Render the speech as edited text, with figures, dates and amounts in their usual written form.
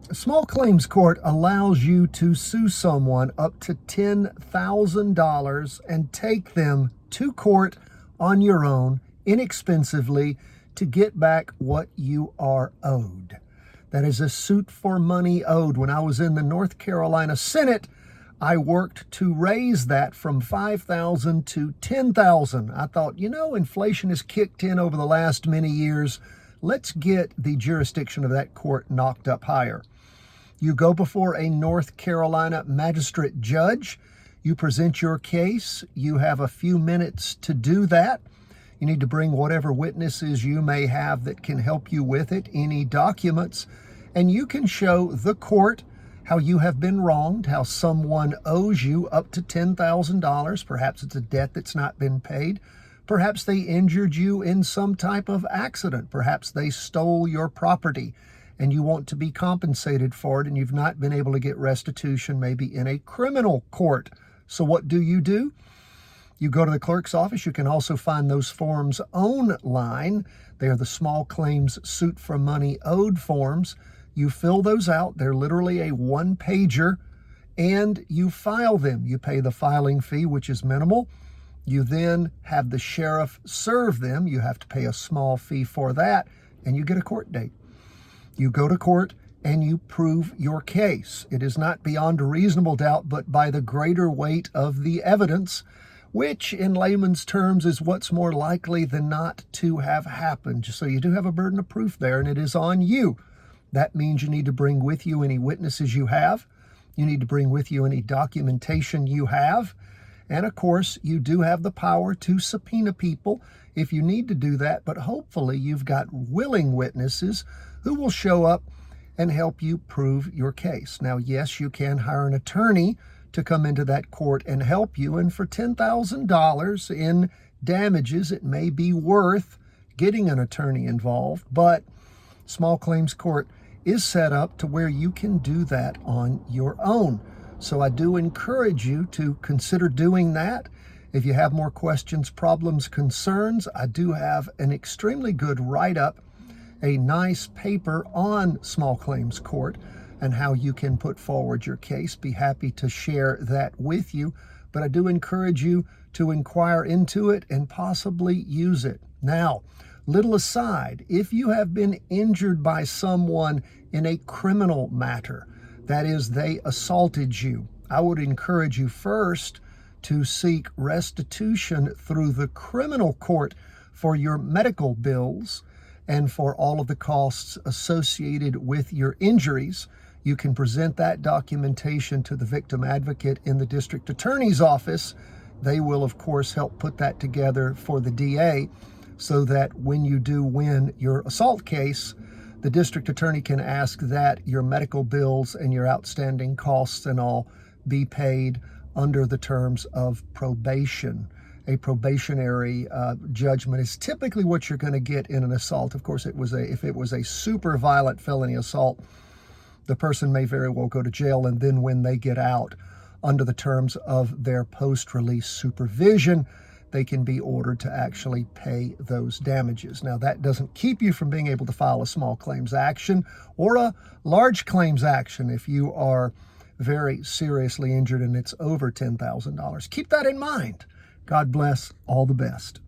A small claims court allows you to sue someone up to $10,000 and take them to court on your own, inexpensively, to get back what you are owed. That is a suit for money owed. When I was in the North Carolina Senate, I worked to raise that from $5,000 to $10,000. I thought, inflation has kicked in over the last many years. Let's get the jurisdiction of that court knocked up higher. You go before a North Carolina magistrate judge. You present your case. You have a few minutes to do that. You need to bring whatever witnesses you may have that can help you with it, any documents, and you can show the court how you have been wronged, how someone owes you up to $10,000. Perhaps it's a debt that's not been paid. Perhaps they injured you in some type of accident. Perhaps they stole your property and you want to be compensated for it, and you've not been able to get restitution, maybe in a criminal court. So what do? You go to the clerk's office. You can also find those forms online. They are the small claims suit for money owed forms. You fill those out. They're literally a one-pager, and you file them. You pay the filing fee, which is minimal. You then have the sheriff serve them. You have to pay a small fee for that, and you get a court date. You go to court and you prove your case. It is not beyond a reasonable doubt, but by the greater weight of the evidence, which in layman's terms is what's more likely than not to have happened. So you do have a burden of proof there, and it is on you. That means you need to bring with you any witnesses you have. You need to bring with you any documentation you have. And of course, you do have the power to subpoena people if you need to do that, but hopefully you've got willing witnesses who will show up and help you prove your case. Now, yes, you can hire an attorney to come into that court and help you, and for $10,000 in damages, it may be worth getting an attorney involved, but small claims court is set up to where you can do that on your own. So I do encourage you to consider doing that. If you have more questions, problems, concerns, I do have an extremely good write-up, a nice paper on small claims court and how you can put forward your case. Be happy to share that with you, but I do encourage you to inquire into it and possibly use it. Now, little aside, if you have been injured by someone in a criminal matter, that is, they assaulted you, I would encourage you first to seek restitution through the criminal court for your medical bills and for all of the costs associated with your injuries. You can present that documentation to the victim advocate in the district attorney's office. They will, of course, help put that together for the DA so that when you do win your assault case, the district attorney can ask that your medical bills and your outstanding costs and all be paid under the terms of probation. A probationary judgment is typically what you're going to get in an assault. Of course, if it was a super violent felony assault, the person may very well go to jail, and then when they get out under the terms of their post-release supervision, they can be ordered to actually pay those damages. Now, that doesn't keep you from being able to file a small claims action or a large claims action if you are very seriously injured and it's over $10,000. Keep that in mind. God bless. All the best.